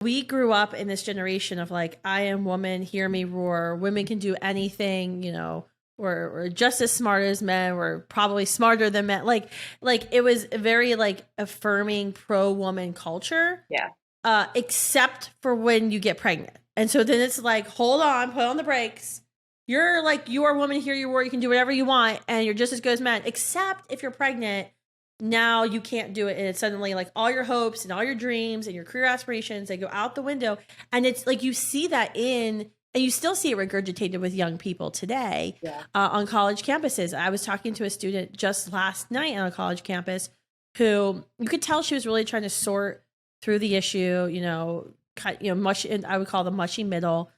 we grew up in this generation of like, I am woman, hear me roar. Women can do anything, we're just as smart as men. We're probably smarter than men. Like it was a very like affirming pro woman culture. Yeah. Except for when you get pregnant. And so then it's like, hold on, put on the brakes. You're like, you are a woman, hear your roar. You can do whatever you want. And you're just as good as men, except if you're pregnant. Now you can't do it, and it's suddenly like all your hopes and all your dreams and your career aspirations, they go out the window. And it's like you see that and you still see it regurgitated with young people today. Yeah. On college campuses. I was talking to a student just last night on a college campus who you could tell she was really trying to sort through the issue, mush, and I would call the mushy middle.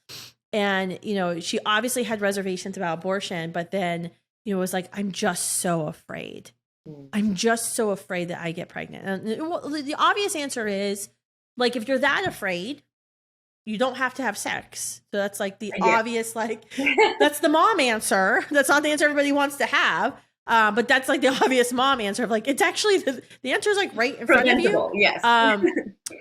And she obviously had reservations about abortion, but then was like, I'm just so afraid. I'm just so afraid that I get pregnant. And the obvious answer is, like, if you're that afraid, you don't have to have sex. So that's like the obvious, like, that's the mom answer. That's not the answer everybody wants to have. But that's like the obvious mom answer of like, it's actually the answer is like right in front of you. Yes.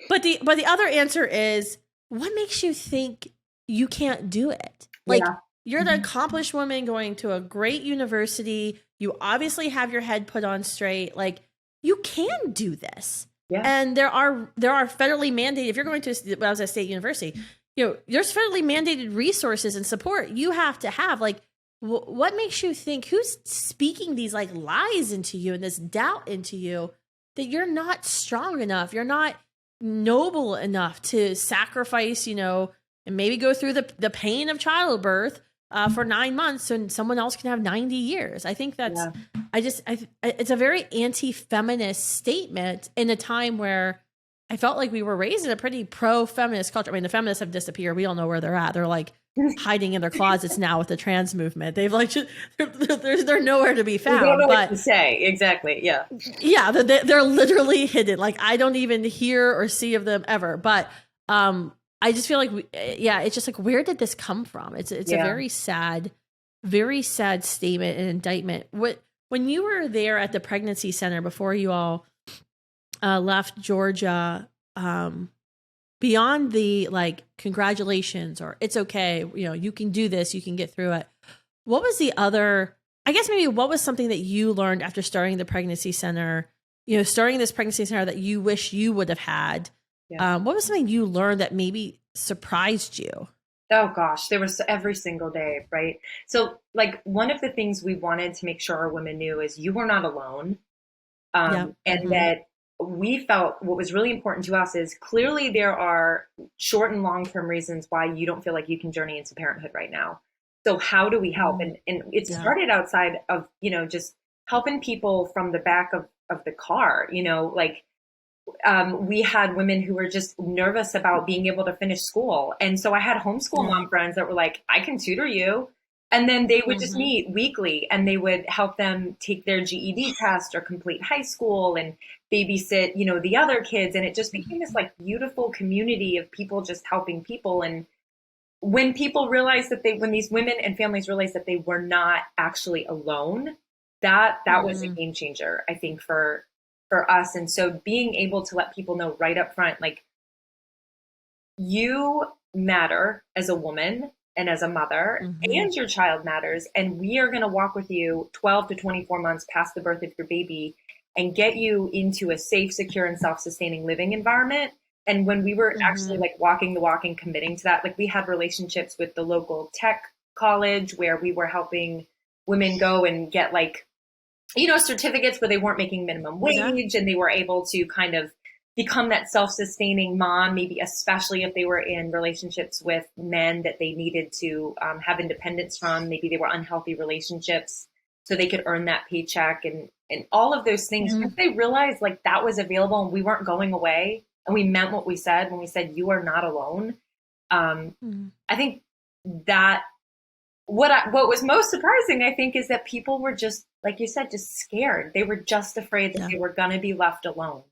But the other answer is, what makes you think you can't do it? Like, you're the accomplished woman going to a great university. You obviously have your head put on straight. Like, you can do this. Yeah. And there are federally mandated, if you're going to, I was at State University, there's federally mandated resources and support you have to have. Like, what makes you think, who's speaking these like lies into you and this doubt into you that you're not strong enough, you're not noble enough to sacrifice, and maybe go through the pain of childbirth for 9 months so someone else can have 90 years. I think that's, it's a very anti-feminist statement in a time where I felt like we were raised in a pretty pro-feminist culture. I mean, the feminists have disappeared. We don't know where they're at. They're like hiding in their closets now with the trans movement. They've like, they're nowhere to be found. They don't know what to say. Exactly. Yeah. Yeah. They're literally hidden. Like, I don't even hear or see of them ever. But, I just feel like, it's just like, where did this come from? It's a very sad statement and indictment. When you were there at the pregnancy center before you all left Georgia, beyond the like, congratulations or it's okay, you can do this, you can get through it. What was the other, I guess maybe what was something that you learned after starting the pregnancy center, starting this pregnancy center that you wish you would have had? Yeah. What was something you learned that maybe surprised you? Oh gosh, there was every single day, right? So like one of the things we wanted to make sure our women knew is you were not alone. And that we felt what was really important to us is clearly there are short and long-term reasons why you don't feel like you can journey into parenthood right now. So how do we help? And it started outside of, just helping people from the back of the car, like, we had women who were just nervous about being able to finish school. And so I had homeschool mom friends that were like, I can tutor you. And then they would just meet weekly and they would help them take their GED test or complete high school and babysit, the other kids. And it just became this like beautiful community of people just helping people. And when people realized that when these women and families realized that they were not actually alone, that was a game changer, I think, for us. And so being able to let people know right up front, like, you matter as a woman and as a mother, and your child matters. And we are going to walk with you 12 to 24 months past the birth of your baby and get you into a safe, secure, and self-sustaining living environment. And when we were actually like walking the walk and committing to that, like we had relationships with the local tech college where we were helping women go and get like, certificates where they weren't making minimum wage and they were able to kind of become that self-sustaining mom, maybe especially if they were in relationships with men that they needed to have independence from. Maybe they were unhealthy relationships so they could earn that paycheck and all of those things. Once they realized like that was available and we weren't going away and we meant what we said when we said, you are not alone. I think that what was most surprising, I think, is that people were just, like you said, just scared. They were just afraid that they were going to be left alone.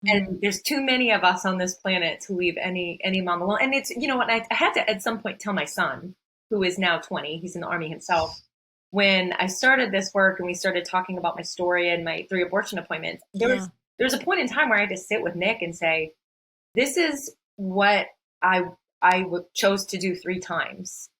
And there's too many of us on this planet to leave any mom alone. And it's, and I had to at some point tell my son, who is now 20, he's in the Army himself, when I started this work and we started talking about my story and my 3 abortion appointments, there was a point in time where I had to sit with Nick and say, this is what I chose to do 3 times.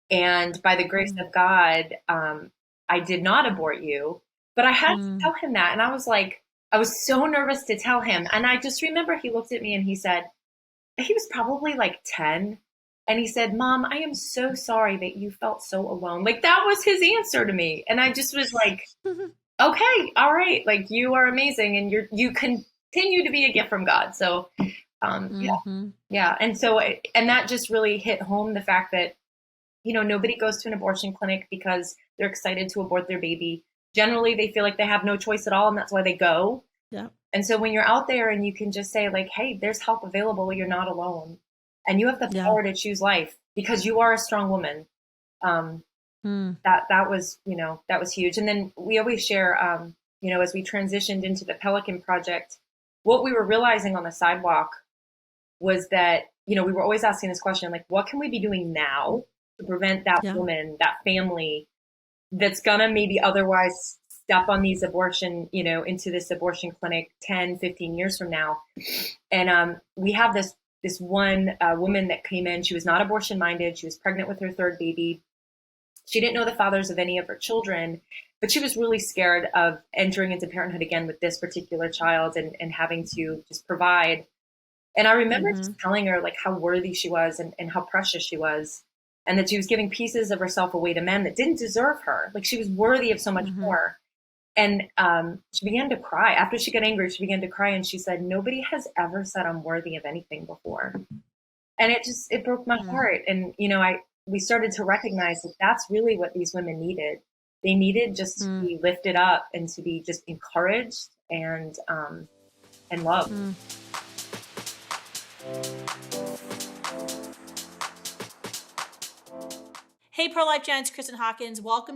And by the grace of God, I did not abort you, but I had to tell him that. And I was like, I was so nervous to tell him. And I just remember he looked at me and he said, he was probably like 10. And he said, Mom, I am so sorry that you felt so alone. Like that was his answer to me. And I just was like, okay, all right. Like you are amazing. And you continue to be a gift from God. So, yeah. And so, and that just really hit home the fact that, you know, nobody goes to an abortion clinic because they're excited to abort their baby. Generally, they feel like they have no choice at all, and that's why they go. Yeah. And so when you're out there and you can just say like, hey, there's help available. You're not alone. And you have the power to choose life because you are a strong woman. That was, you know, that was huge. And then we always share, you know, as we transitioned into the Pelican project, what we were realizing on the sidewalk was that, you know, we were always asking this question, like, what can we be doing now to prevent that woman, that family that's gonna maybe otherwise step on these abortion, you know, into this abortion clinic 10, 15 years from now. And we have this one woman that came in. She was not abortion minded. She was pregnant with her 3rd baby. She didn't know the fathers of any of her children, but she was really scared of entering into parenthood again with this particular child and having to just provide. And I remember just telling her like how worthy she was and how precious she was. And that she was giving pieces of herself away to men that didn't deserve her. Like she was worthy of so much more. And she began to cry. After she got angry, she began to cry. And she said, nobody has ever said I'm worthy of anything before. And it broke my heart. And, you know, we started to recognize that that's really what these women needed. They needed just to be lifted up and to be just encouraged and loved. Hey, pro-life giants, Kristan Hawkins. Welcome